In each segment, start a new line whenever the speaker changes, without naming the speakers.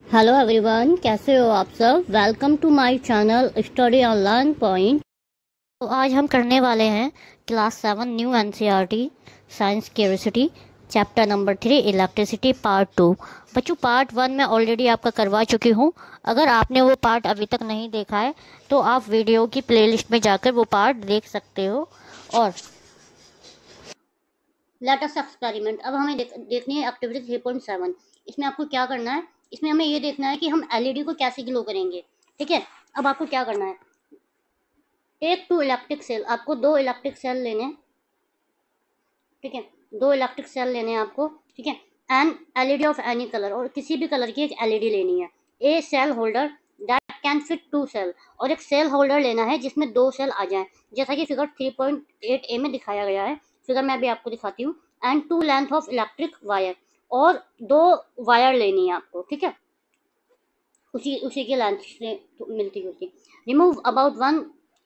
Hello everyone, कैसे हो आप सब। Welcome to my channel study online point. तो आज हम करने वाले हैं class 7 new NCERT science curiosity chapter number 3 electricity part 2। बच्चों, पार्ट 1 मैं ऑलरेडी आपका करवा चुकी हूँ। अगर आपने वो पार्ट अभी तक नहीं देखा है तो आप वीडियो की प्लेलिस्ट में जाकर वो पार्ट देख सकते हो। और लेटेस्ट एक्सपेरिमेंट अब हमें देखनी है एक्टिविटी 3.7। इसमें आपको क्या करना है, इसमें हमें ये देखना है कि हम एलईडी को कैसे ग्लो करेंगे। ठीक है, अब आपको क्या करना है, टेक 2 इलेक्ट्रिक सेल, आपको 2 इलेक्ट्रिक सेल लेने हैं। ठीक है, 2 इलेक्ट्रिक सेल लेने हैं आपको। ठीक है, an LED of any colour, और किसी भी कलर की एक एलईडी लेनी है। A cell holder that can fit 2 cell, और एक सेल होल्डर लेना है जिसमें 2 सेल आ जाएं, जैसा कि फिगर 3.8 ए में दिखाया गया है। फिगर मैं भी आपको दिखाती हूँ। And 2 length of electric wire, और 2 वायर लेनी है आपको। ठीक है, उसी उसी के लेंथ से मिलती होती। Remove about 1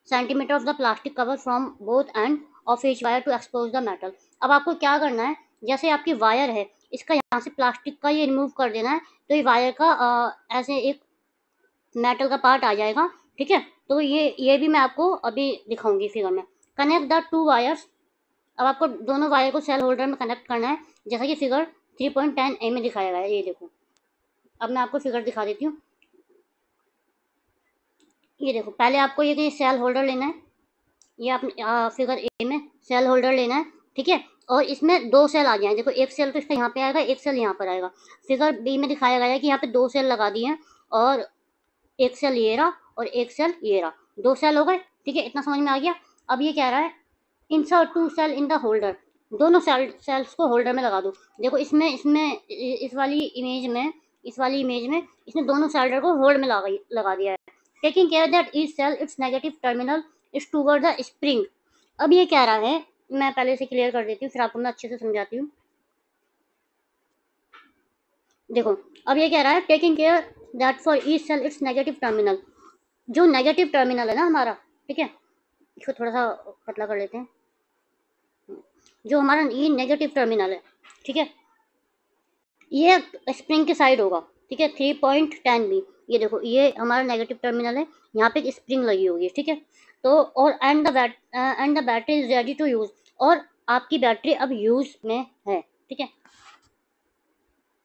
centimetre of the plastic cover from both end of each wire to expose the metal. अब आपको क्या करना है, जैसे आपकी वायर है, इसका यहाँ से प्लास्टिक का ये रिमूव कर देना है, तो ये वायर का ऐसे एक मेटल का पार्ट आ जाएगा। ठीक है, तो ये भी मैं आपको अभी दिखाऊंगी फिगर में। कनेक्ट द 2 वायर्स, अब आपको दोनों वायर को सेल होल्डर में कनेक्ट करना है, जैसा कि फिगर 3.10 ए में दिखाया गया है। ये देखो, अब मैं आपको फिगर दिखा देती हूँ। ये देखो, पहले आपको ये सेल होल्डर लेना है, ये आप फिगर ए में सेल होल्डर लेना है। ठीक है, और इसमें 2 सेल आ जाए। देखो, एक सेल तो इसका यहाँ पे आएगा, एक सेल यहाँ पर आएगा। फिगर बी में दिखाया गया है कि यहाँ पे 2 सेल लगा दिए हैं, और एक सेल ये रहा और एक सेल ये रहा, 2 सेल हो गए। ठीक है, इतना समझ में आ गया। अब ये कह रहा है insert 2 cell in the holder, दोनों सेल्स को होल्डर में लगा दो। देखो, इसमें इसमें इस वाली इमेज में इसने दोनों सेल्डर को होल्ड में लगा दिया है। Taking care that each cell its negative terminal is toward the spring. अब ये कह रहा है, मैं पहले से क्लियर कर देती हूँ, फिर आपको मैं अच्छे से समझाती हूँ। देखो, अब ये कह रहा है taking care that for each cell its negative terminal, जो नेगेटिव टर्मिनल है ना हमारा। ठीक है, इसको थोड़ा सा पतला कर लेते हैं। जो हमारा ये नेगेटिव टर्मिनल है, ठीक है, ये स्प्रिंग के साइड होगा। ठीक है, 3.10 बी, ये देखो, ये हमारा नेगेटिव टर्मिनल है, यहाँ पे एक स्प्रिंग लगी होगी। ठीक है, तो और and the battery is ready to use, और आपकी बैटरी अब यूज में है। ठीक है,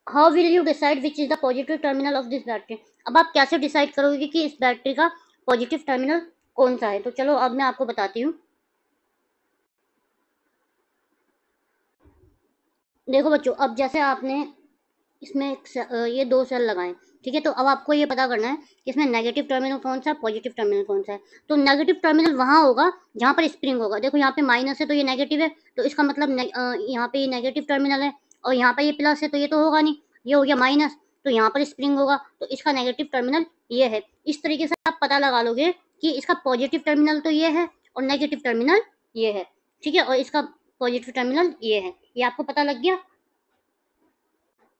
how will you decide which is the positive terminal of this battery. अब आप कैसे डिसाइड करोगे कि इस बैटरी का पॉजिटिव टर्मिनल कौन सा है। तो चलो अब मैं आपको बताती हूँ। देखो बच्चों, अब जैसे आपने इसमें ये 2 सेल लगाएं। ठीक है, तो अब आपको ये पता करना है कि इसमें नेगेटिव टर्मिनल कौन सा है, पॉजिटिव टर्मिनल कौन सा है। तो नेगेटिव टर्मिनल वहाँ होगा जहाँ पर स्प्रिंग होगा। देखो, यहाँ पे माइनस है तो ये नेगेटिव है, तो इसका मतलब यहाँ पे ये नेगेटिव टर्मिनल है, और यहाँ पे ये प्लस है तो ये तो होगा नहीं, ये हो गया माइनस, तो यहाँ पर स्प्रिंग होगा, तो इसका नेगेटिव टर्मिनल ये है। इस तरीके से आप पता लगा लोगे कि इसका पॉजिटिव टर्मिनल तो ये है और नेगेटिव टर्मिनल ये है। ठीक है, और इसका पॉजिटिव टर्मिनल ये है। ये आपको पता लग गया।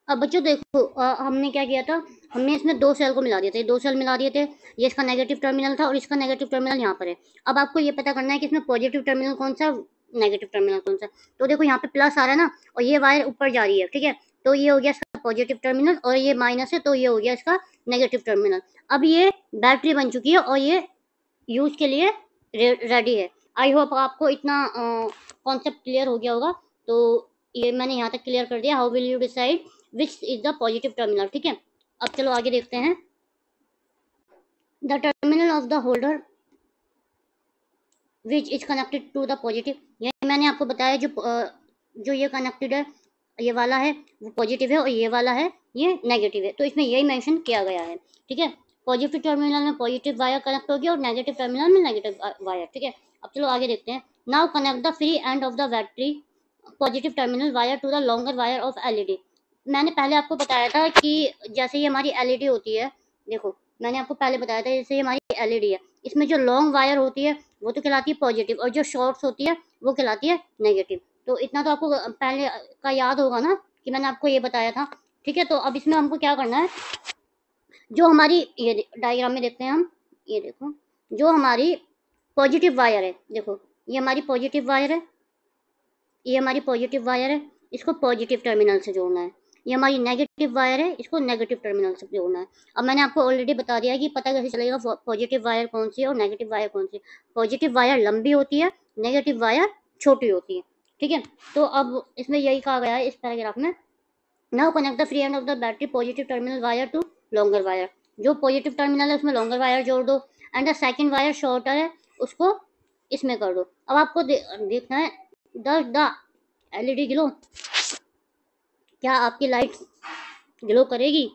अब बच्चों देखो, हमने क्या किया था, हमने इसमें 2 सेल को मिला दिया था, 2 सेल मिला दिए थे। ये इसका नेगेटिव टर्मिनल था और इसका नेगेटिव टर्मिनल यहाँ पर है। अब आपको ये पता करना है कि इसमें पॉजिटिव टर्मिनल कौन सा, नेगेटिव टर्मिनल कौन सा। तो देखो, यहाँ पे प्लस आ रहा है ना, और ये वायर ऊपर जा रही है। ठीक है, तो ये हो गया इसका पॉजिटिव टर्मिनल, और ये माइनस है तो ये हो गया इसका नेगेटिव टर्मिनल। अब ये बैटरी बन चुकी है और ये यूज के लिए रेडी है। आई होप आपको इतना कॉन्सेप्ट क्लियर हो गया होगा। तो ये मैंने यहाँ तक क्लियर कर दिया। How will you decide which is the positive terminal. ठीक है, अब चलो आगे देखते हैं। The terminal of the holder which is connected to the positive, ये मैंने आपको बताया, जो ये कनेक्टेड है, ये वाला है वो पॉजिटिव है, और ये वाला है ये नेगेटिव है। तो इसमें यही मेंशन किया गया है। ठीक है, पॉजिटिव टर्मिनल में पॉजिटिव वायर कनेक्ट हो गया और नेगेटिव टर्मिनल में नेगेटिव वायर। ठीक है, अब चलो आगे देखते हैं। Now connect the free end of the battery positive terminal wire to the longer wire of LED. मैंने पहले आपको बताया था कि जैसे ये हमारी एलईडी होती है, देखो मैंने आपको पहले बताया था, जैसे ये हमारी एलईडी है, इसमें जो लॉन्ग वायर होती है वो तो कहलाती है पॉजिटिव, और जो शॉर्ट्स होती है वो कहलाती है नेगेटिव। तो इतना तो आपको पहले का याद होगा ना कि मैंने आपको ये बताया था। ठीक है, तो अब इसमें हमको क्या करना है, जो हमारी ये डायग्राम में देखते हैं हम, ये देखो, जो हमारी पॉजिटिव वायर है, देखो ये हमारी पॉजिटिव वायर है, ये हमारी पॉजिटिव वायर है, इसको पॉजिटिव टर्मिनल से जोड़ना है। ये हमारी नेगेटिव वायर है, इसको नेगेटिव टर्मिनल से जोड़ना है। अब मैंने आपको ऑलरेडी बता दिया कि पता कैसे चलेगा पॉजिटिव वायर कौन सी है और नेगेटिव वायर कौन सी है। पॉजिटिव वायर लंबी होती है, नेगेटिव वायर छोटी होती है, ठीक है। तो अब इसमें यही कहा गया है इस पैराग्राफ में, now connect the free end of the battery positive terminal wire to longer wire. जो पॉजिटिव टर्मिनल है उसमें लॉन्गर वायर जोड़ दो, and the second wire shorter है उसको इसमें कर दो। अब आपको देखना है द एलईडी ग्लो, क्या आपकी लाइट ग्लो करेगी?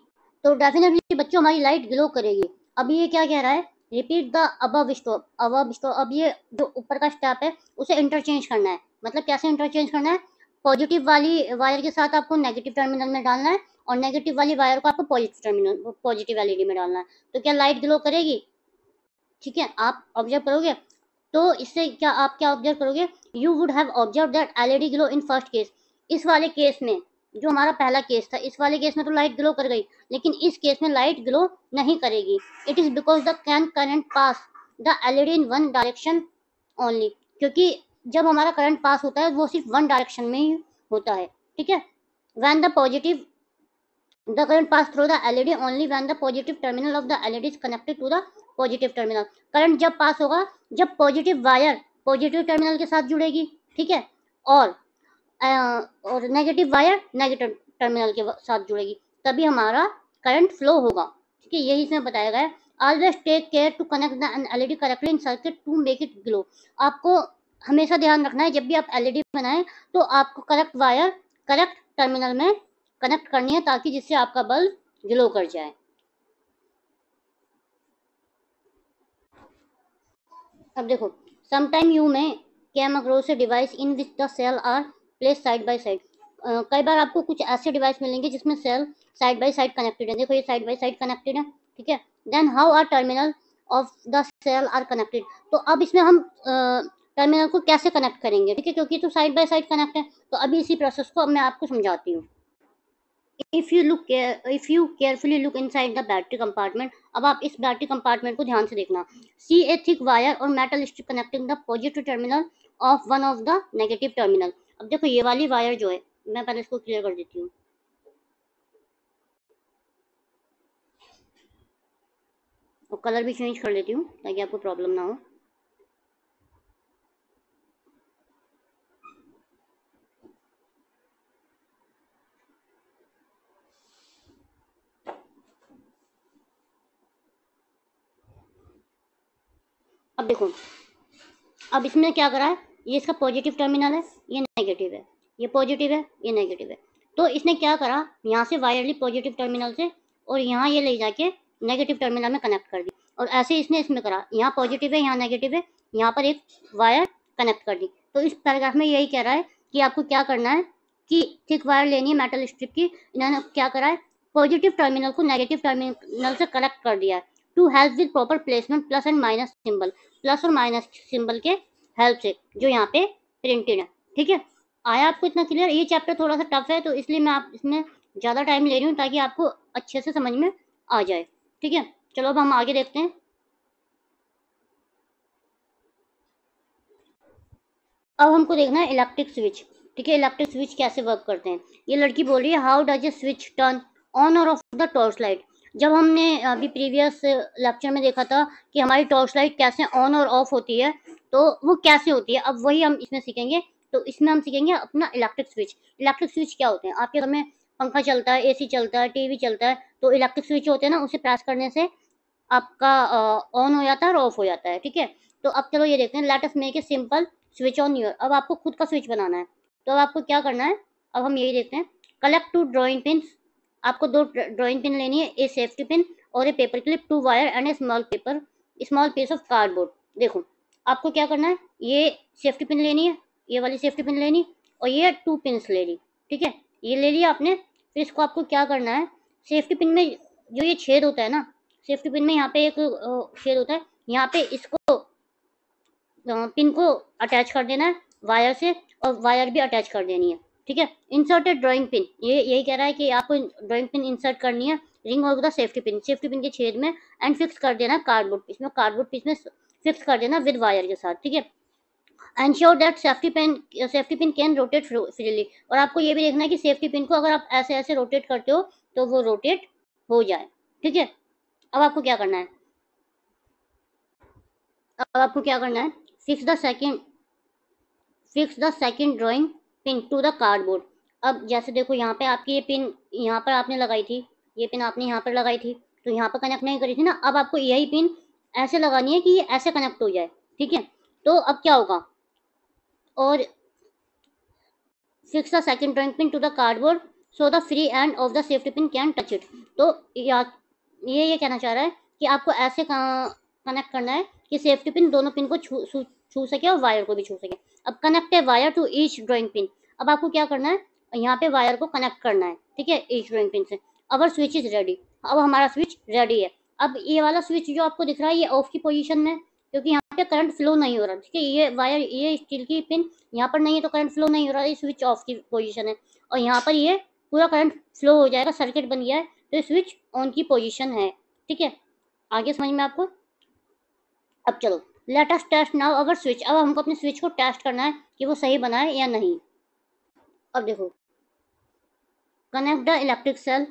तो डेफिनेटली बच्चों हमारी लाइट ग्लो करेगी। अब ये क्या कह रहा है, repeat the above step, above step. अब ये जो ऊपर का स्टेप है उसे इंटरचेंज करना है। मतलब कैसे इंटरचेंज करना है, पॉजिटिव वाली वायर के साथ आपको नेगेटिव टर्मिनल में डालना है और नेगेटिव वाली वायर को आपको पॉजिटिव एलईडी में डालना है। तो क्या लाइट ग्लो करेगी? ठीक है, आप ऑब्जर्व करोगे। तो इससे क्या आप क्या ऑब्जर्व करोगे, you would have observe that LED glow in first case. इस वाले केस में, जो हमारा पहला केस था, इस वाले केस में तो लाइट ग्लो कर गई, लेकिन इस केस में लाइट ग्लो नहीं करेगी। It is because the can current pass the LED in one direction only, क्योंकि जब हमारा करंट पास होता है वो सिर्फ वन डायरेक्शन में ही होता है, ठीक है। When the positive the current pass through the LED only when the positive terminal of the LED is connected to the positive terminal। Current जब पास होगा जब पॉजिटिव वायर पॉजिटिव टर्मिनल के साथ जुड़ेगी, ठीक है, और नेगेटिव वायर नेगेटिव टर्मिनल के साथ जुड़ेगी, तभी हमारा करंट फ्लो होगा, ठीक है। यही इसमें बताया गया है। Always take care to connect the LED correctly in circuit to make it glow. आपको हमेशा ध्यान रखना है जब भी आप एलईडी बनाएं तो आपको करेक्ट वायर करेक्ट टर्मिनल में कनेक्ट करनी है, ताकि जिससे आपका बल्ब ग्लो कर जाए। अब देखो, sometime you may come across a device in which the cell are place side by side. कई बार आपको कुछ ऐसे डिवाइस मिलेंगे जिसमें cell side by side connected है। देखो ये साइड बाय साइड कनेक्टेड है, ठीक है। Then how are terminal of the cell are connected. तो अब इसमें हम टर्मिनल को कैसे कनेक्ट करेंगे, ठीक है, क्योंकि तो साइड बाय साइड कनेक्ट है। तो अभी इसी प्रोसेस को अब मैं आपको समझाती हूँ। if you carefully look inside the battery compartment, अब आप इस बैटरी कंपार्टमेंट को ध्यान से देखना। see a thick wire और metal strip connecting the positive terminal of one of the negative terminal। अब देखो ये वाली वायर जो है, मैं पहले इसको क्लियर कर देती हूँ। और कलर भी चेंज कर लेती हूँ ताकि आपको प्रॉब्लम ना हो। अब देखो, अब इसमें क्या करा है, ये इसका पॉजिटिव टर्मिनल है, ये नेगेटिव है, ये पॉजिटिव है, ये नेगेटिव है। तो इसने क्या करा, यहाँ से वायर ली पॉजिटिव टर्मिनल से और यहाँ ये ले जाके नेगेटिव टर्मिनल में कनेक्ट कर दी। और ऐसे इसने इसमें करा, यहाँ पॉजिटिव है, यहाँ नेगेटिव है, यहाँ पर एक वायर कनेक्ट कर दी। तो इस पैराग्राफ में यही कह रहा है कि आपको क्या करना है कि थिक वायर लेनी है मेटल स्ट्रिप की। इन्होंने क्या करा है, पॉजिटिव टर्मिनल को नेगेटिव टर्मिनल से कनेक्ट कर दिया है to help with proper placement plus and minus symbol, plus और माइनस सिंबल के हेल्प से, जो यहाँ पे प्रिंटेड है, ठीक है। आया आपको इतना क्लियर? ये चैप्टर थोड़ा सा टफ है तो इसलिए मैं आप इसमें ज़्यादा टाइम ले रही हूँ ताकि आपको अच्छे से समझ में आ जाए, ठीक है। चलो अब हम आगे देखते हैं। अब हमको देखना है इलेक्ट्रिक स्विच, ठीक है। इलेक्ट्रिक स्विच कैसे वर्क करते हैं। ये लड़की बोल रही है how does a switch turn on और ऑफ द टॉर्च लाइट। जब हमने अभी प्रीवियस लेक्चर में देखा था कि हमारी टॉर्च लाइट कैसे ऑन और ऑफ होती है, तो वो कैसे होती है, अब वही हम इसमें सीखेंगे। तो इसमें हम सीखेंगे अपना इलेक्ट्रिक स्विच। इलेक्ट्रिक स्विच क्या होते हैं, आपके घर में पंखा चलता है, एसी चलता है, टीवी चलता है, तो इलेक्ट्रिक स्विच होते हैं ना, उसे प्रेस करने से आपका ऑन हो जाता है और ऑफ हो जाता है, ठीक है। तो अब चलो ये देखते हैं, let us make a simple switch on your. अब आपको खुद का स्विच बनाना है, तो अब आपको क्या करना है, अब हम यही देखते हैं। कलेक्ट 2 ड्राइंग पिन्स, आपको 2 ड्राइंग पिन लेनी है, ए सेफ्टी पिन और a paper clip, 2 wire and a small piece of cardboard. देखो आपको क्या करना है, ये सेफ्टी पिन लेनी है, ये वाली सेफ्टी पिन लेनी और ये 2 पिन्स लेनी, ठीक है। ये ले लिया आपने। फिर इसको आपको क्या करना है, सेफ्टी पिन में जो ये छेद होता है ना, सेफ्टी पिन में यहाँ पे एक छेद होता है, यहाँ पे इसको पिन को अटैच कर देना है वायर से, और वायर भी अटैच कर देनी है, ठीक है। इंसर्ट ड्राइंग पिन, ये यही कह रहा है कि आपको ड्राइंग पिन इंसर्ट करनी है ring of the safety pin के छेद में, एंड फिक्स कर देना कार्डबोर्ड पीस में, कार्डबोर्ड पीस में फिक्स कर देना विद वायर के साथ, ठीक है। Ensure that safety pin can rotate freely, और आपको ये भी देखना है कि सेफ्टी पिन को अगर आप ऐसे ऐसे रोटेट करते हो तो वो रोटेट हो जाए। ठीक है, अब आपको क्या करना है, fix the second drawing pin to the cardboard. अब जैसे देखो यहाँ पे आपकी ये पिन यहाँ पर आपने लगाई थी, ये पिन आपने यहाँ पर लगाई थी, तो यहाँ पर कनेक्ट नहीं करी थी ना। अब आपको यही पिन ऐसे लगानी है कि ये ऐसे कनेक्ट हो जाए। ठीक है, तो अब क्या होगा, और fix the second drawing pin to the cardboard so the free end of the safety pin can touch it. तो ये कहना चाह रहा है कि आपको ऐसे कनेक्ट करना है कि सेफ्टी पिन दोनों पिन को छू सके और वायर को भी छू सके। अब connect a wire to each drawing pin. अब आपको क्या करना है, यहाँ पे वायर को कनेक्ट करना है। ठीक है, ईच ड्राइंग पिन से। अवर स्विच इज रेडी। अब हमारा स्विच रेडी है। अब ये वाला स्विच जो आपको दिख रहा है ये ऑफ की पोजीशन में, क्योंकि यहाँ पे करंट फ्लो नहीं हो रहा। ठीक है, ये वायर, ये स्टील की पिन यहाँ पर नहीं है तो करंट फ्लो नहीं हो रहा है, ये स्विच ऑफ की पोजीशन है। और यहाँ पर ये पूरा करंट फ्लो हो जाएगा, सर्किट बन गया है, तो स्विच ऑन की पोजीशन है। ठीक है, आगे समझ में आपको। अब चलो, let us test now our switch. अब हमको अपने स्विच को टेस्ट करना है कि वो सही बना है या नहीं। अब देखो, कनेक्ट द इलेक्ट्रिक सेल।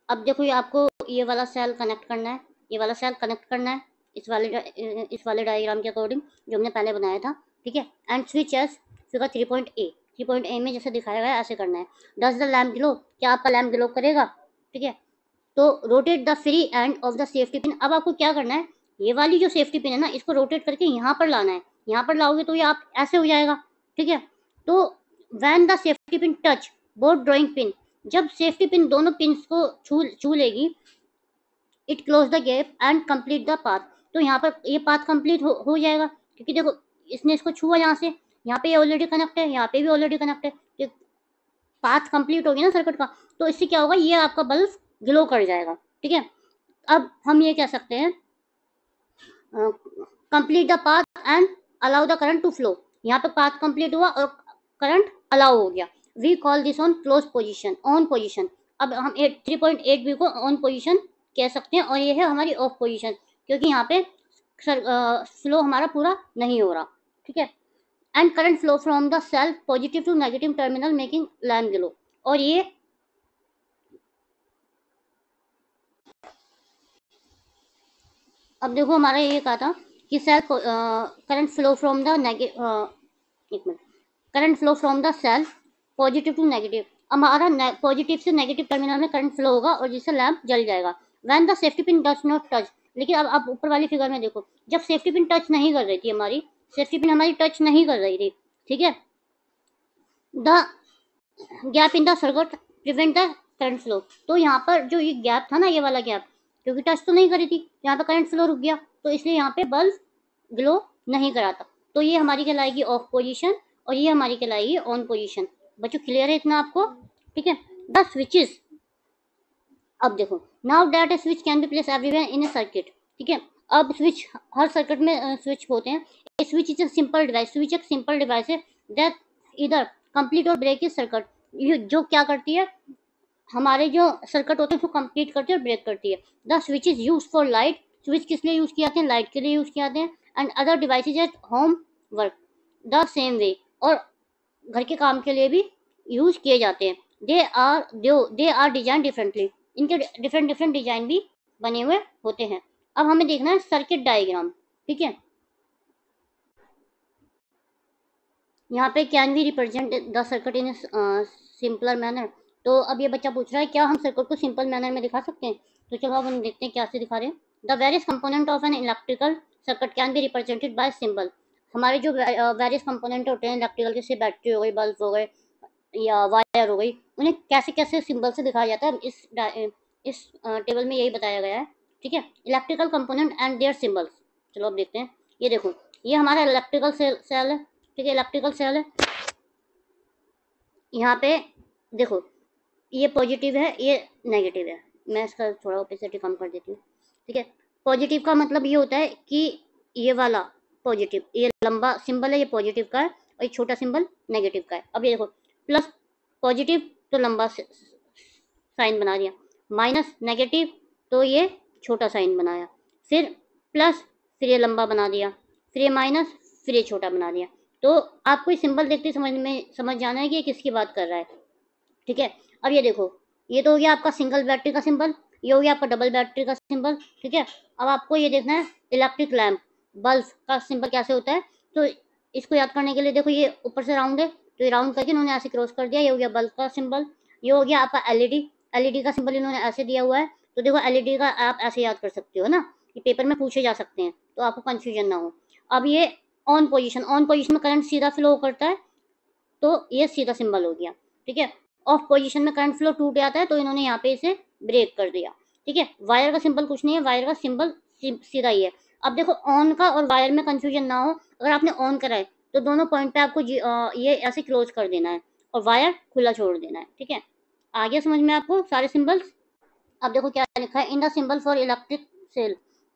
अब देखो ये आपको ये वाला सेल कनेक्ट करना है, ये वाला सेल कनेक्ट करना है इस वाले डायग्राम के अकॉर्डिंग जो हमने पहले बनाया था। ठीक है, and switch S figure 3.A में जैसे दिखाया गया है ऐसे करना है। डज द लैम्प ग्लो, क्या आपका लैम्प ग्लो करेगा। ठीक है, तो rotate the free end of the safety pin. अब आपको क्या करना है, ये वाली जो सेफ्टी पिन है ना, इसको रोटेट करके यहाँ पर लाना है। यहाँ पर लाओगे तो ये आप ऐसे हो जाएगा। ठीक है, तो when the safety pin touch both drawing pin, जब सेफ्टी पिन दोनों पिन्स को छू लेगी, it close the gap and complete the path. तो यहाँ पर ये पाथ कंप्लीट हो जाएगा, क्योंकि देखो इसने इसको छुआ यहाँ से, यहाँ पे ये ऑलरेडी कनेक्ट है, यहाँ पे भी ऑलरेडी कनेक्ट है, तो पाथ कंप्लीट हो गया ना सर्किट का। तो इससे क्या होगा, ये आपका बल्ब ग्लो कर जाएगा। ठीक है, अब हम ये कह सकते हैं complete the path and allow the current to flow. यहाँ पे पाथ कंप्लीट हुआ और करंट अलाउ हो गया। We call this on close position, on position. अब हम 3.8 बी को ऑन पोजीशन कह सकते हैं, और ये है हमारी ऑफ पोजीशन, क्योंकि यहाँ पे फ्लो हमारा पूरा नहीं हो रहा। ठीक है, and current flow from the cell positive to negative terminal making lamp glow. और ये अब देखो हमारा ये कहा था कि cell current flow from the एक minute, current flow from the cell positive to negative. हमारा पॉजिटिव से नेगेटिव टर्मिनल में करंट फ्लो होगा और जिससे लैम्प जल जाएगा। When the safety pin does not touch. लेकिन अब आप ऊपर वाली फिगर में देखो, जब सेफ्टी पिन टच नहीं कर रही थी, हमारी सेफ्टी पिन हमारी टच नहीं कर रही थी। ठीक है, the gap in the circuit prevent the current flow. तो यहाँ पर जो ये गैप था ना, ये वाला गैप, क्योंकि टच तो नहीं करी थी, यहाँ पे करंट फ्लो रुक गया, तो इसलिए यहाँ पे बल्ब ग्लो नहीं कराता। तो ये हमारी कहलाएगी ऑफ पोजीशन और ये हमारी कहलाएगी ऑन पोजीशन। बच्चों क्लियर है इतना आपको। ठीक है, द स्विचेस। अब देखो, now that a switch can be place everywhere in a circuit. ठीक है, अब स्विच हर सर्किट में स्विच होते हैं। A switch is a simple device. Switch एक सिंपल डिवाइस है दैट इधर कंप्लीट और ब्रेक इज सर्किट। जो क्या करती है, हमारे जो सर्किट होते हैं उसको कंप्लीट करती है और ब्रेक करती है। The switch is use for light. Switch किस लिए यूज किए जाते हैं, लाइट के लिए यूज किए जाते हैं। And other devices at home work the same way, और घर के काम के लिए भी यूज किए जाते हैं। They are design differently. इनके डिफरेंट डिफरेंट डिजाइन भी बने हुए होते हैं। अब हमें देखना है सर्किट डायग्राम। ठीक है, यहाँ पे can we represent the circuit in simpler manner. तो अब ये बच्चा पूछ रहा है क्या हम सर्किट को सिंपल मैनर में दिखा सकते हैं। तो चलो अब हम देखते हैं क्या से दिखा रहे हैं। The various component of an electrical circuit can be represented by symbol. हमारे जो वेरियस कंपोनेंट होते हैं इलेक्ट्रिकल, जैसे बैटरी हो गई, बल्ब हो गए या वायर हो गई, उन्हें कैसे कैसे सिंबल से दिखाया जाता है, इस टेबल में यही बताया गया है। ठीक है, electrical component and their symbols. चलो अब देखते हैं। ये देखो, ये हमारा इलेक्ट्रिकल सेल है। ठीक है, इलेक्ट्रिकल सेल है। यहाँ पे देखो, ये पॉजिटिव है, ये नेगेटिव है। मैं इसका थोड़ा ओपेसिटी कम कर देती हूँ। ठीक है, पॉजिटिव का मतलब ये होता है कि ये वाला पॉजिटिव, ये लंबा सिंबल है, ये पॉजिटिव का है, और ये छोटा सिंबल नेगेटिव का है। अब ये देखो, प्लस पॉजिटिव तो लंबा साइन बना दिया, माइनस नेगेटिव तो ये छोटा साइन बनाया, फिर प्लस, फिर ये लंबा बना दिया, फिर ये माइनस, फिर ये छोटा बना दिया। तो आपको ये सिंबल देखते समझ जाना है कि ये किसकी बात कर रहा है, ठीक है। अब ये देखो, ये तो हो गया आपका सिंगल बैटरी का सिंबल, ये हो गया आपका डबल बैटरी का सिंबल, ठीक है। अब आपको ये देखना है इलेक्ट्रिक लैम्प, बल्ब का सिंबल कैसे होता है। तो इसको याद करने के लिए देखो, ये ऊपर से राउंड है, तो ये राउंड करके इन्होंने ऐसे क्रॉस कर दिया, ये हो गया बल्ब का सिंबल। ये हो गया आपका एलईडी, एलईडी का सिंबल इन्होंने ऐसे दिया हुआ है। तो देखो एलईडी का आप ऐसे याद कर सकते हो ना, ये पेपर में पूछे जा सकते हैं, तो आपको कंफ्यूजन ना हो। अब ये ऑन पोजीशन, ऑन पोजीशन में करंट सीधा फ्लो करता है, तो ये सीधा सिंबल हो गया, ठीक है। ऑफ पोजीशन में करंट फ्लो टूट जाता है, तो इन्होंने यहाँ पे इसे ब्रेक कर दिया, ठीक है। वायर का सिंबल कुछ नहीं है, वायर का सिंबल सीधा ही है। अब देखो ऑन का और वायर में कंफ्यूजन ना हो, अगर आपने ऑन करा है तो दोनों पॉइंट पे आपको ये ऐसे क्लोज कर देना है और वायर खुला छोड़ देना है, ठीक है। आ गया समझ में आपको सारे सिंबल्स। अब देखो क्या लिखा है, in the symbol for electric cell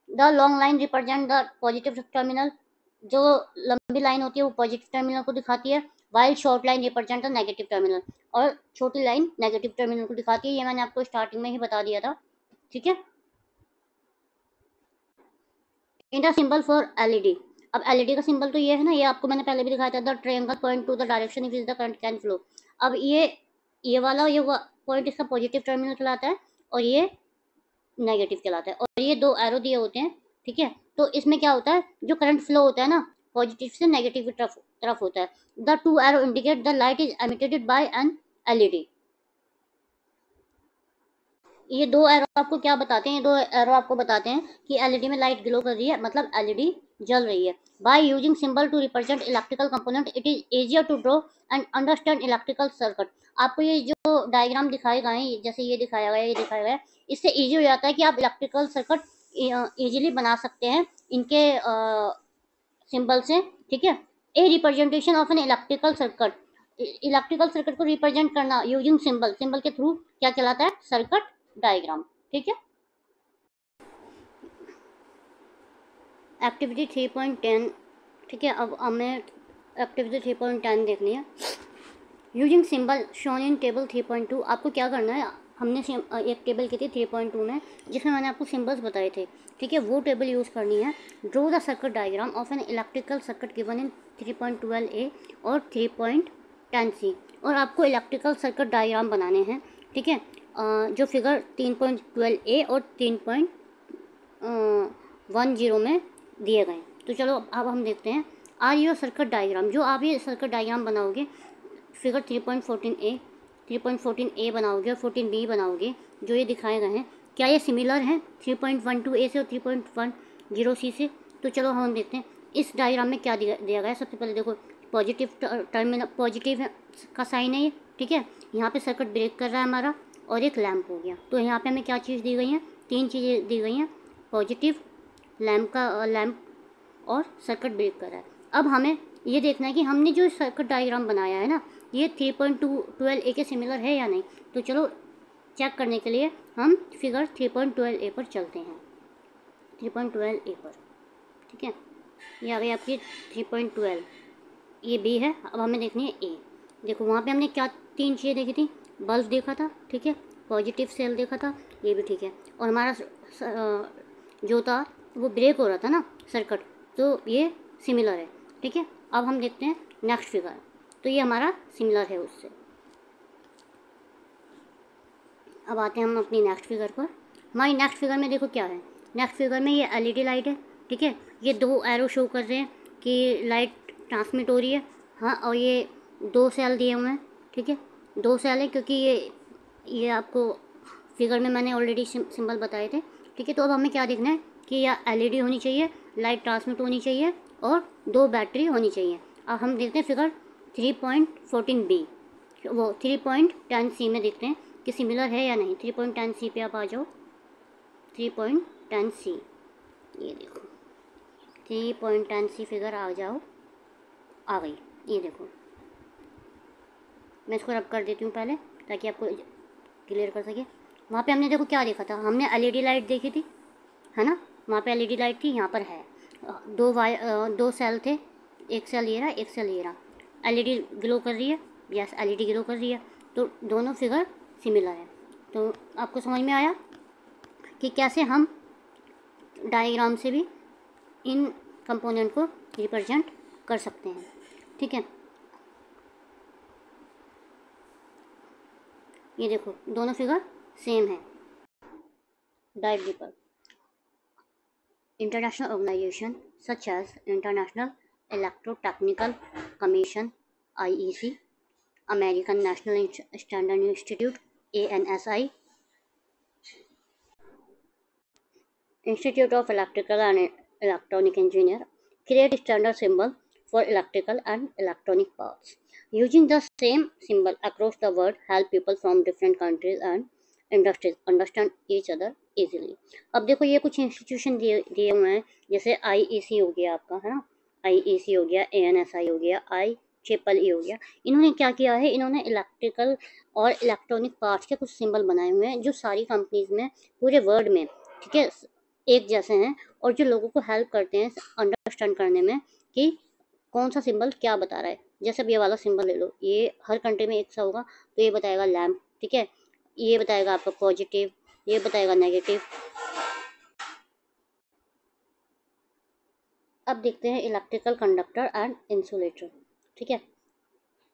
the long line represent the positive terminal, जो लंबी लाइन होती है वो पॉजिटिव टर्मिनल को दिखाती है, while short line represent the negative terminal, और छोटी लाइन नेगेटिव टर्मिनल को दिखाती है। ये मैंने आपको स्टार्टिंग में ही बता दिया था, ठीक है। In the symbol for LED, अब एलईडी का सिंबल तो ये है ना, ये आपको मैंने पहले भी दिखाया था, the triangle point two the direction in which the current can flow. अब ये वाला ये पॉइंट इसका पॉजिटिव टर्मिनल कहलाता है और ये नेगेटिव कहलाता है, और ये दो एरो दिए होते हैं, ठीक है। तो इसमें क्या होता है, जो करंट फ्लो होता है ना, पॉजिटिव से नेगेटिव की तरफ होता है। The two arrow indicate the light is emitted by an LED. ये दो एरो आपको क्या बताते हैं, ये दो एरो आपको बताते हैं कि एलईडी में लाइट ग्लो कर रही है, मतलब एलईडी जल रही है। By using symbol to represent electrical component it is easier to draw and understand electrical circuit. आपको ये जो डायग्राम दिखाए गए हैं, जैसे ये दिखाया गया है, ये दिखाया गया है, इससे इजी हो जाता है कि आप इलेक्ट्रिकल सर्किट इजीली बना सकते हैं इनके सिंबल से, ठीक है। ए representation of an electrical circuit को रिप्रेजेंट करना यूजिंग सिंबल, सिंबल के थ्रू क्या कहलाता है, सर्किट डायग्राम, ठीक है। एक्टिविटी 3.10, ठीक है। अब हमें एक्टिविटी 3.10 देखनी है। Using symbol shown in table 3.2, आपको क्या करना है, हमने एक टेबल की थी 3.2 में, जिसमें मैंने आपको सिंबल्स बताए थे, ठीक है। वो टेबल यूज़ करनी है। Draw the circuit diagram of an electrical circuit given in 3.12a और 3.10c, और आपको इलेक्ट्रिकल सर्किट डायग्राम बनाने हैं, ठीक है। जो फिगर 3.12a और 3.10 में दिए गए। तो चलो अब हम देखते हैं। आर योर सर्किट डायग्राम, जो आप ये सर्किट डायग्राम बनाओगे, फिगर 3.14a बनाओगे और 14b बनाओगे, जो ये दिखाए गए हैं, क्या ये सिमिलर हैं 3.12a से और 3.10c से। तो चलो हम देखते हैं इस डायग्राम में क्या दिया गया है। सबसे पहले देखो, पॉजिटिव टर्मिनल, पॉजिटिव का साइन है ये, ठीक है। यहाँ पे सर्किट ब्रेक कर रहा है हमारा, और एक लैंप हो गया। तो यहाँ पे हमें क्या चीज़ दी गई है, तीन चीज़ें दी गई हैं, पॉजिटिव, लैंप और सर्किट ब्रेक कर रहा है। अब हमें ये देखना है कि हमने जो सर्किट डायग्राम बनाया है ना, ये 3.12a के सिमिलर है या नहीं। तो चलो चेक करने के लिए हम फिगर 3.12a पर चलते हैं, 3.12a पर, ठीक है। ये आ गई आपकी 3.12, ये बी है। अब हमें देखनी है ए। देखो वहाँ पे हमने क्या तीन चीज़ें देखी थी, बल्ब देखा था, ठीक है, पॉजिटिव सेल देखा था, ये भी ठीक है, और हमारा जो था वो ब्रेक हो रहा था ना सर्किट, तो ये सिमिलर है, ठीक है। अब हम देखते हैं नेक्स्ट फिगर, तो ये हमारा सिमिलर है उससे। अब आते हैं हम अपनी नेक्स्ट फिगर पर। हमारी नेक्स्ट फिगर में देखो क्या है, नेक्स्ट फिगर में ये एलईडी लाइट है, ठीक है। ये दो एरो शो कर रहे हैं कि लाइट ट्रांसमिट हो रही है, हाँ, और ये दो सेल दिए हुए हैं, ठीक है, दो सेल है, क्योंकि ये आपको फिगर में मैंने ऑलरेडी सिंबल बताए थे, ठीक है। तो अब हमें क्या देखना है कि यह एलईडी होनी चाहिए, लाइट ट्रांसमिट होनी चाहिए, और दो बैटरी होनी चाहिए। अब हम देखते हैं फिगर 3.14b, वो 3.10c में देखते हैं कि सिमिलर है या नहीं। 3.10c पे आप आ जाओ, 3.10c, ये देखो 3.10c फिगर आ जाओ, आ गई, ये देखो। मैं इसको रब कर देती हूँ पहले, ताकि आपको क्लियर कर सके। वहाँ पे हमने देखो क्या देखा था, हमने एलईडी लाइट देखी थी, है ना, वहाँ पे एलईडी लाइट थी, यहाँ पर है दो सेल थे, एक सेल ये रहा, एक सेल ये रहा, एलईडी ग्लो कर रही है, यस एलईडी ग्लो कर रही है, तो दोनों फिगर सिमिलर है। तो आपको समझ में आया कि कैसे हम डायग्राम से भी इन कंपोनेंट को रिप्रेजेंट कर सकते हैं। ठीक है, ये देखो दोनों फिगर सेम है। Dive deeper. International organizations such as International Electrotechnical Commission (IEC), American National Standard Institute (ANSI), Institute of Electrical and Electronic Engineers create standard symbol for electrical and electronic parts. Using the same symbol across the world help people from different countries and industries understand each other easily. अब देखो ये कुछ institution दिए हुए हैं, जैसे IEC हो गया आपका, है ना, आईईसी हो गया, एएनएसआई हो गया, IEEE हो गया। इन्होंने क्या किया है, इन्होंने इलेक्ट्रिकल और इलेक्ट्रॉनिक पार्ट्स के कुछ सिंबल बनाए हुए हैं जो सारी कंपनीज में पूरे वर्ल्ड में, ठीक है, एक जैसे हैं, और जो लोगों को हेल्प करते हैं अंडरस्टैंड करने में कि कौन सा सिंबल क्या बता रहा है। जैसे अब ये वाला सिंबल ले लो, ये हर कंट्री में एक सा होगा, तो ये बताएगा लैम्प, ठीक है, ये बताएगा आपका पॉजिटिव, ये बताएगा नेगेटिव। अब देखते हैं इलेक्ट्रिकल कंडक्टर एंड इंसुलेटर, ठीक है,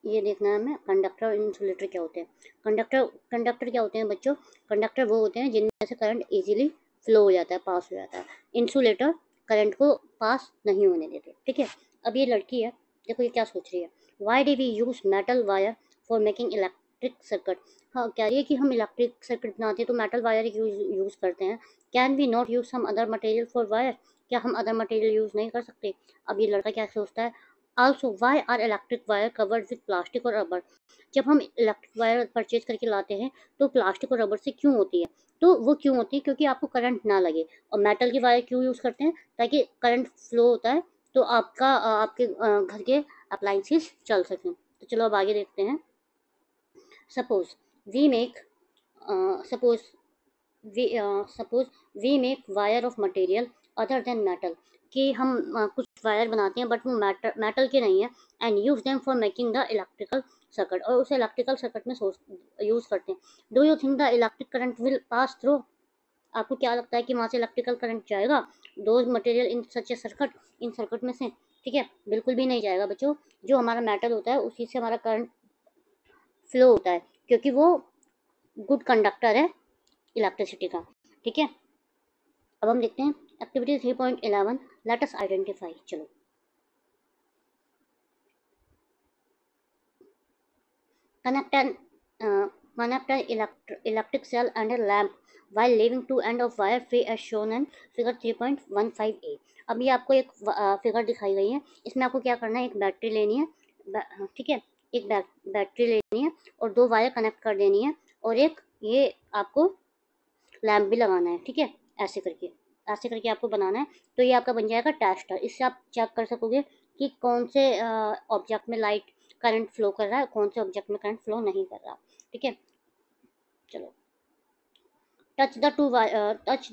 ये देखना है हमें कंडक्टर और इंसुलेटर क्या होते हैं। कंडक्टर क्या होते हैं बच्चों, कंडक्टर वो होते हैं जिनमें से करंट इजीली फ्लो हो जाता है, पास हो जाता है। इंसुलेटर करंट को पास नहीं होने देते, ठीक है। अब ये लड़की है, देखो ये क्या सोच रही है, why do we use metal wire for making electric circuit. हाँ, कह रही है कि हम इलेक्ट्रिक सर्किट बनाते हैं तो मेटल वायर यूज करते हैं। Can we not use some other material for wire, क्या हम अदर मटेरियल यूज नहीं कर सकते। अब ये लड़का क्या सोचता है, also why are electric wire covered with plastic और रबर। जब हम इलेक्ट्रिक वायर परचेज करके लाते हैं तो प्लास्टिक और रबर से क्यों होती है, तो वो क्यों होती है, क्योंकि आपको करंट ना लगे। और मेटल की वायर क्यों यूज़ करते हैं, ताकि करंट फ्लो होता है तो आपके घर के अप्लाइंसेस चल सकें। तो चलो अब आगे देखते हैं। Suppose we make suppose suppose we make wire of material other than metal, कि हम कुछ वायर बनाते हैं बट वो मेटल के नहीं है, and use them for making the electrical circuit, और उसे इलेक्ट्रिकल सर्किट में यूज़ करते हैं। Do you think the electric current will pass through, आपको क्या लगता है कि वहाँ से इलेक्ट्रिकल करंट जाएगा those material in such A circuit, in circuit में से, ठीक है, बिल्कुल भी नहीं जाएगा बच्चों। जो हमारा मेटल होता है उसी से हमारा करंट फ्लो होता है, क्योंकि वो गुड कंडक्टर है इलेक्ट्रिसिटी का, ठीक है। अब हम देखते हैं एक्टिविटी 3.11, लेट अस आइडेंटिफाई। चलो, connect an electric cell and a lamp while leaving two end of wire free as shown in figure 3.15a। अब ये आपको एक फिगर दिखाई गई है, इसमें आपको क्या करना है, एक बैटरी लेनी है, ठीक है, एक बैटरी लेनी है और दो वायर कनेक्ट कर देनी है, और एक ये आपको लैम्प भी लगाना है, ठीक है, ऐसे करके आपको बनाना है। तो ये आपका बन जाएगा टेस्टर। इससे आप चेक कर सकोगे कि कौन से ऑब्जेक्ट में लाइट करंट फ्लो कर रहा है, कौन से ऑब्जेक्ट में करंट फ्लो नहीं कर रहा, ठीक है। चलो, touch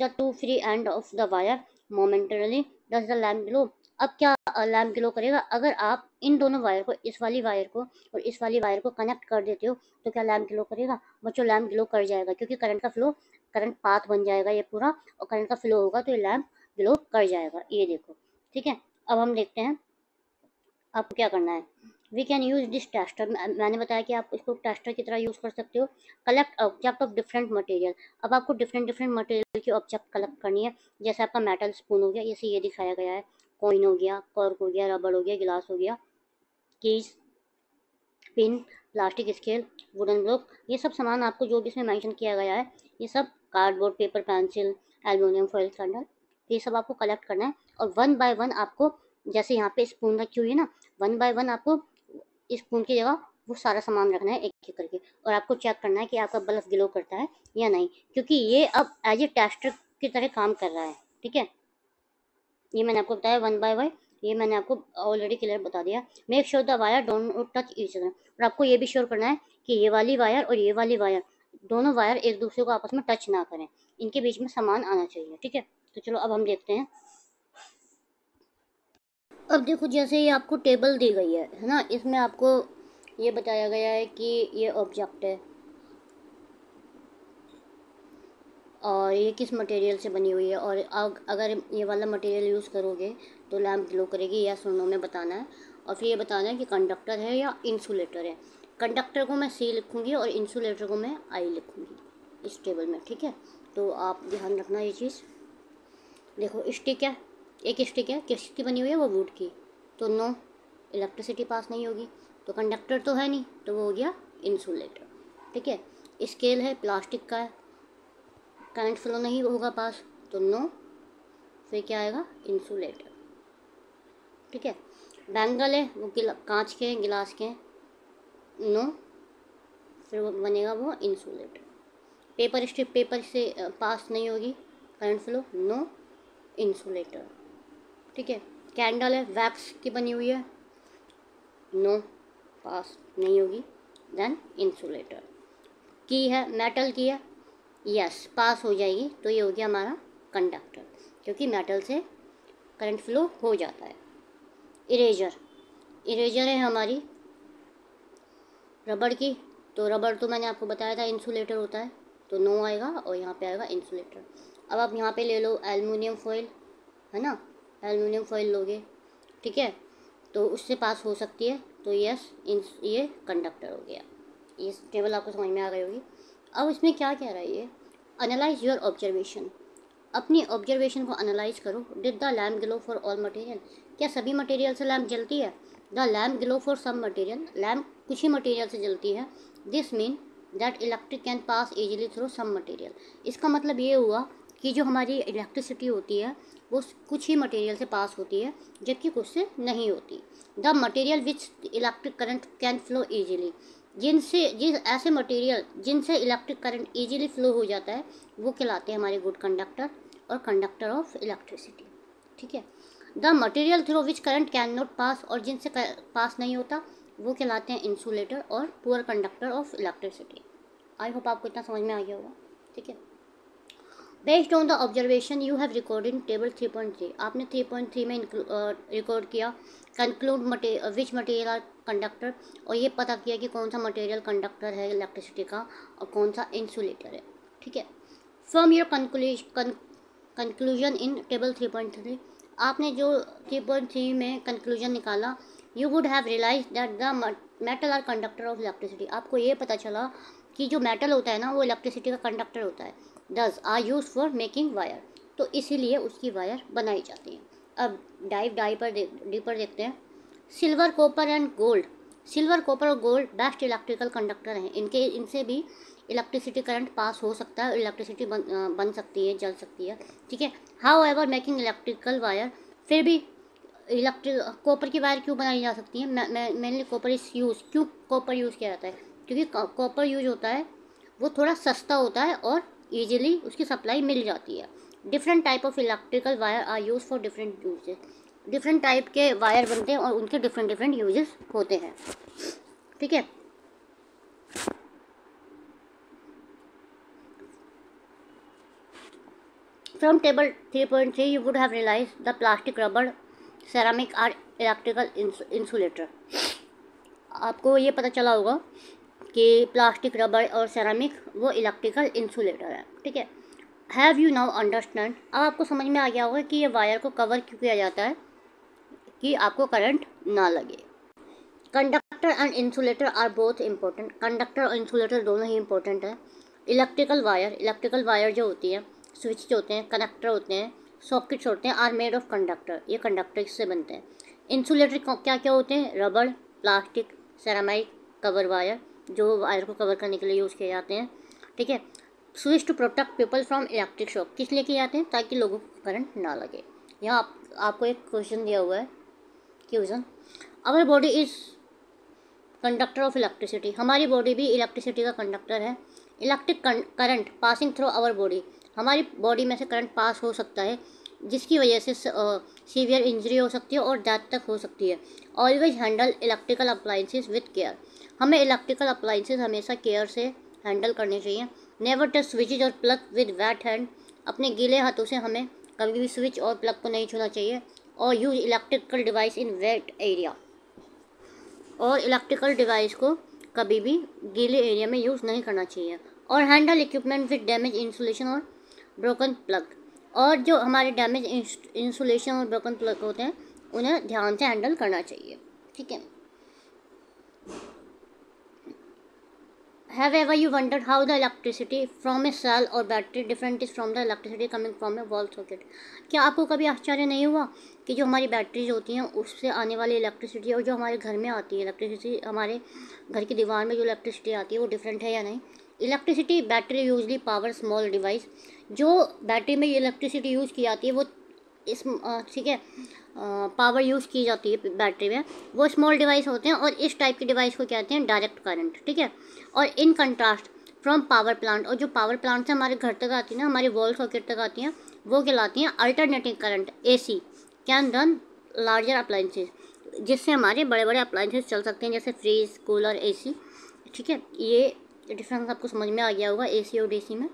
the two free end of the wire momentarily, does the lamp glow. अब क्या लैम्प ग्लो करेगा, अगर आप इन दोनों वायर को, इस वाली वायर को और इस वाली वायर को कनेक्ट कर देते हो तो क्या लैम्प ग्लो करेगा बच्चों, लैम्प ग्लो कर जाएगा, क्योंकि करंट पाथ बन जाएगा ये पूरा, और करंट का फ्लो होगा तो ये लैम्प ग्लो कर जाएगा, ये देखो, ठीक है। अब हम देखते हैं आपको क्या करना है। We can use this tester, मैंने बताया कि आप इसको टेस्टर की तरह यूज़ कर सकते हो। Collect object of different material, अब आपको डिफरेंट मटेरियल की ऑब्जेक्ट कलेक्ट करनी है। जैसे आपका मेटल स्पून हो गया, जैसे ये दिखाया गया है, कॉइन हो गया, कॉर्क हो गया, रबर हो गया, गिलास हो गया, keys, pin, plastic scale, wooden block, ये सब सामान आपको जो भी इसमें मेंशन किया गया है, ये सब cardboard, paper, pencil, aluminium foil, candle, ये सब आपको कलेक्ट करना है। और वन बाय वन आपको, जैसे यहाँ पे स्पून रखी हुई है ना, वन बाय वन आपको स्पून की जगह वो सारा सामान रखना है एक एक करके, और आपको चेक करना है कि आपका बल्ब ग्लो करता है या नहीं, क्योंकि ये अब एज ए टेस्टर की तरह काम कर रहा है, ठीक है। ये मैंने आपको बताया वन बाय वन, ये मैंने आपको ऑलरेडी क्लियर बता दिया। Make sure the wire don't touch each other, और आपको ये भी श्योर करना है कि ये वाली वायर और ये वाली वायर, दोनों वायर एक दूसरे को आपस में टच ना करें, इनके बीच में सामान आना चाहिए, ठीक है। तो चलो अब हम देखते हैं। अब देखो, जैसे ये आपको टेबल दी गई है ना, इसमें आपको ये बताया गया है कि ये ऑब्जेक्ट है और ये किस मटेरियल से बनी हुई है, और अगर ये वाला मटेरियल यूज़ करोगे तो लैम्प ग्लो करेगी या सुनो में बताना है। और फिर ये बताना है कि कंडक्टर है या इंसुलेटर है। कंडक्टर को मैं सी लिखूँगी और इंसुलेटर को मैं आई लिखूँगी इस टेबल में, ठीक है। तो आप ध्यान रखना ये चीज़। देखो स्टिक है, एक स्टिक है, किसकी बनी हुई है, वो वुड की, तो नो इलेक्ट्रिसिटी पास नहीं होगी। तो कंडक्टर तो है नहीं, तो वो हो गया इंसुलेटर, ठीक है। स्केल है, प्लास्टिक का है, करंट फ्लो नहीं होगा पास, तो नो, फिर क्या आएगा, इंसुलेटर, ठीक है। बैंगल है, वो कांच के हैं, गिलास के हैं, नो, फिर वो बनेगा वो इंसुलेटर। पेपर स्ट्रिप, पेपर से पास नहीं होगी करंट फ्लो, नो, इंसुलेटर, ठीक है। कैंडल है, वैक्स की बनी हुई है, नो, पास नहीं होगी, देन इंसुलेटर। की है, मेटल की है, यस पास हो जाएगी, तो ये हो गया हमारा कंडक्टर, क्योंकि मेटल से करंट फ्लो हो जाता है। इरेजर, इरेजर है हमारी रबड़ की, तो रबड़ तो मैंने आपको बताया था इंसुलेटर होता है, तो नो आएगा और यहाँ पे आएगा इंसुलेटर। अब आप यहाँ पे ले लो एल्युमिनियम फॉइल, है ना, एल्युमिनियम फॉइल लोगे, ठीक है, तो उससे पास हो सकती है, तो यस ये कंडक्टर हो गया। ये टेबल आपको समझ में आ गई होगी। अब इसमें क्या कह रहा है ये, एनालाइज योर ऑब्जर्वेशन, अपनी ऑब्जर्वेशन को एनालाइज करो। Did the lamp glow for all material, क्या सभी मटेरियल से लैम्प जलती है। The lamp glow for some material, lamp कुछ ही मटेरियल से जलती है। This mean that electric can pass easily through some material, इसका मतलब ये हुआ कि जो हमारी इलेक्ट्रिसिटी होती है वो कुछ ही मटेरियल से पास होती है, जबकि कुछ से नहीं होती। The material which electric current can flow easily, जिस ऐसे मटेरियल जिनसे इलेक्ट्रिक करंट ईजिली फ्लो हो जाता है वो कहलाते हैं हमारे गुड कंडक्टर और कंडक्टर ऑफ इलेक्ट्रिसिटी, ठीक है। The material through which current can not pass, और जिनसे पास नहीं होता वो कहलाते हैं इंसुलेटर और poor conductor of electricity. I hope आपको इतना समझ में आ गया होगा, ठीक है। Based on the observation you have record in table 3.3, आपने 3.3 में रिकॉर्ड किया conclude which material are conductor, और ये पता किया कि कौन सा मटेरियल कंडक्टर है इलेक्ट्रिसिटी का और कौन सा इंसुलेटर है, ठीक है। From your conclusion in table 3.3, आपने जो 3.3 में कंक्लूजन निकाला, you would have realise that the metal are conductor of electricity, आपको ये पता चला कि जो मेटल होता है ना वो इलेक्ट्रिसिटी का कंडक्टर होता है। Does are use for making wire, तो इसीलिए उसकी वायर बनाई जाती है। अब डीपर देखते हैं। Silver, copper and gold, silver, copper और गोल्ड बेस्ट इलेक्ट्रिकल कंडक्टर हैं, इनसे भी इलेक्ट्रिसिटी करंट पास हो सकता है, इलेक्ट्रिसिटी बन सकती है, जल सकती है, ठीक है। How ever making electrical wire, फिर भी कॉपर की वायर क्यों बनाई जा सकती है, मेनली कॉपर इज यूज, क्यों कॉपर यूज़ किया जाता है, क्योंकि कॉपर यूज होता है वो थोड़ा सस्ता होता है और ईजिली उसकी सप्लाई मिल जाती है। Different type of electrical wire are use for different uses, different type के वायर बनते हैं और उनके डिफरेंट यूजेस होते हैं, ठीक है। From table 3.3 you would have realise the plastic, rubber, ceramic are electrical insulator, आपको ये पता चला होगा कि प्लास्टिक, रबड़ और सेरामिक वो इलेक्ट्रिकल इंसुलेटर है, ठीक है। हैव यू नाउ अंडरस्टैंड, अब आपको समझ में आ गया होगा कि ये वायर को कवर क्यों किया जाता है, कि आपको करंट ना लगे। Conductor and insulator are both important, conductor और इंसुलेटर दोनों ही इम्पोर्टेंट है। इलेक्ट्रिकल वायर जो होती है, स्विच जो होते हैं, कनेक्टर होते हैं, सॉकेट्स होते हैं, आर मेड ऑफ कंडक्टर, ये कंडक्टर से बनते हैं। इंसुलेटर क्या क्या होते हैं, rubber, plastic, ceramic, cover wire, जो वायर को कवर करने के लिए यूज़ किए जाते हैं, ठीक है। Switch to protect people from electric shock, किस लिए किए जाते हैं, ताकि लोगों को करंट ना लगे। यहाँ आपको एक क्वेश्चन दिया हुआ है, question, our body is conductor of electricity, हमारी बॉडी भी इलेक्ट्रिसिटी का कंडक्टर है। Electric current passing through our body, हमारी बॉडी में से करंट पास हो सकता है, जिसकी वजह से सीवियर इंजरी हो सकती है और डेथ तक हो सकती है। Always handle electrical appliances with care, हमें इलेक्ट्रिकल अप्लाइंसेस हमेशा केयर से हैंडल करने चाहिए। नेवर टच स्विचेज और प्लग विद वेट हैंड, अपने गीले हाथों से हमें कभी भी स्विच और प्लग को नहीं छूना चाहिए। और यूज इलेक्ट्रिकल डिवाइस इन वेट एरिया, और इलेक्ट्रिकल डिवाइस को कभी भी गीले एरिया में यूज़ नहीं करना चाहिए। और handle equipment with damage insulation और ब्रोकन प्लग, और जो हमारे डैमेज इंसुलेशन और ब्रोकन प्लग होते हैं उन्हें ध्यान से हैंडल करना चाहिए, ठीक है। Have ever you wondered how the electricity from a cell or battery different is from the electricity coming from a wall socket? क्या आपको कभी आश्चर्य नहीं हुआ कि जो हमारी बैटरीज होती हैं उससे आने वाली इलेक्ट्रिसिटी और जो हमारे घर में आती है इलेक्ट्रिसिटी, हमारे घर की दीवार में जो इलेक्ट्रिसिटी आती है वो डिफरेंट है या नहीं? Electricity battery usually power small device, जो बैटरी में इलेक्ट्रिसिटी यूज़ की जाती है वो इस ठीक है पावर यूज़ की जाती है बैटरी में, वो स्मॉल डिवाइस होते हैं और इस टाइप के डिवाइस को कहते हैं डायरेक्ट करंट। ठीक है। और in contrast from power plant, और जो पावर प्लांट से हमारे घर तक आती है ना, हमारी वॉल सॉकेट तक आती हैं, वो कहलाती हैं alternating current AC can run larger appliances, जिससे हमारे बड़े बड़े अप्लाइंसेज चल सकते हैं जैसे फ्रीज, कूलर, AC। ठीक है, ये डिफरेंस आपको समझ में आ गया होगा AC और DC में।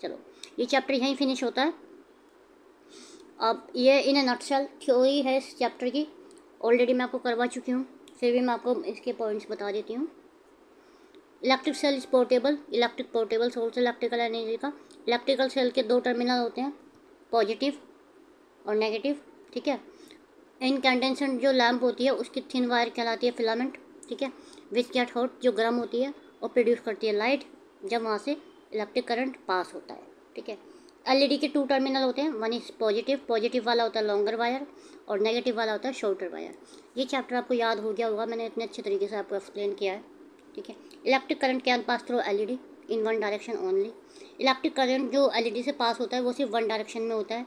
चलो ये चैप्टर यहीं फिनिश होता है। अब ये इन ए नटशेल थ्योरी है इस चैप्टर की, ऑलरेडी मैं आपको करवा चुकी हूँ, फिर भी मैं आपको इसके पॉइंट्स बता देती हूँ। Electric cell is portable, electric portable source electrical energy का। इलेक्ट्रिकल सेल के 2 टर्मिनल होते हैं, पॉजिटिव और नेगेटिव। ठीक है। इनकैंडेसेंट जो लैंप होती है उसकी थिन वायर कहलाती है फिलामेंट। ठीक है। विच गेट हॉट, जो गर्म होती है और प्रोड्यूस करती है लाइट जब वहाँ से इलेक्ट्रिक करंट पास होता है। ठीक है। LED के 2 टर्मिनल होते हैं, वन इज पॉजिटिव, पॉजिटिव वाला होता है लॉन्गर वायर और नेगेटिव वाला होता है शॉर्टर वायर। ये चैप्टर आपको याद हो गया होगा, मैंने इतने अच्छे तरीके से आपको एक्सप्लेन किया है। ठीक है। Electric current can pass through LED in one direction only. Electric current जो LED से पास होता है वो सिर्फ वन डायरेक्शन में होता है।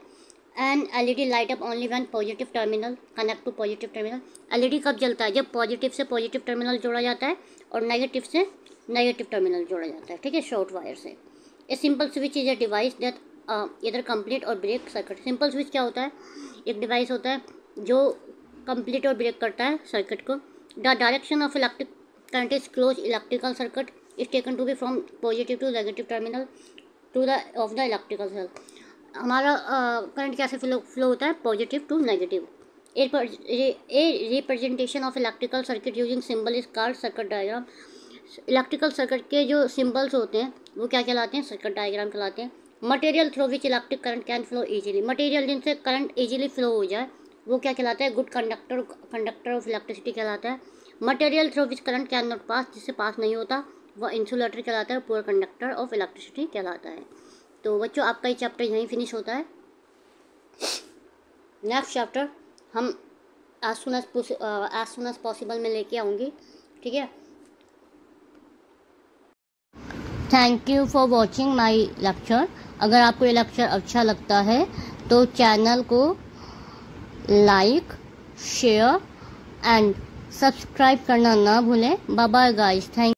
And LED light up only when positive terminal connect to positive terminal. LED कब जलता है? जब पॉजिटिव से पॉजिटिव टर्मिनल जोड़ा जाता है और नेगेटिव से नेगेटिव टर्मिनल जोड़ा जाता है। ठीक है, शॉर्ट वायर से। A simple switch is a device that इधर कंप्लीट और ब्रेक सर्किट। सिंपल स्विच क्या होता है? एक डिवाइस होता है जो कंप्लीट और ब्रेक करता है सर्किट को। The direction of electric current is close electrical circuit is taken to be from positive to negative terminal to the of the electrical cell. हमारा करंट कैसे फ्लो होता है? Positive to negative. A representation of electrical circuit using symbol is called circuit diagram. Electrical circuit के जो symbols होते हैं वो क्या कहलाते हैं? सर्किट डायग्राम कहलाते हैं। Material through which electric current can flow easily, material जिनसे करंट इजीली फ्लो हो जाए वो क्या कहलाता है? गुड कंडक्टर ऑफ इलेक्ट्रिसिटी कहलाता है। Material through which current can not pass, जिससे पास नहीं होता वह इंसुलेटर कहलाता है। पुअर कंडक्टर ऑफ इलेक्ट्रिसिटी कहलाता है। तो बच्चों आपका ये चैप्टर यहीं फिनिश होता है। नेक्स्ट चैप्टर हम एज सुन एज पॉसिबल में लेके आऊँगी। ठीक है। Thank you for watching my lecture. अगर आपको ये लेक्चर अच्छा लगता है तो चैनल को लाइक, शेयर एंड सब्सक्राइब करना ना भूलें। Bye bye guys, thank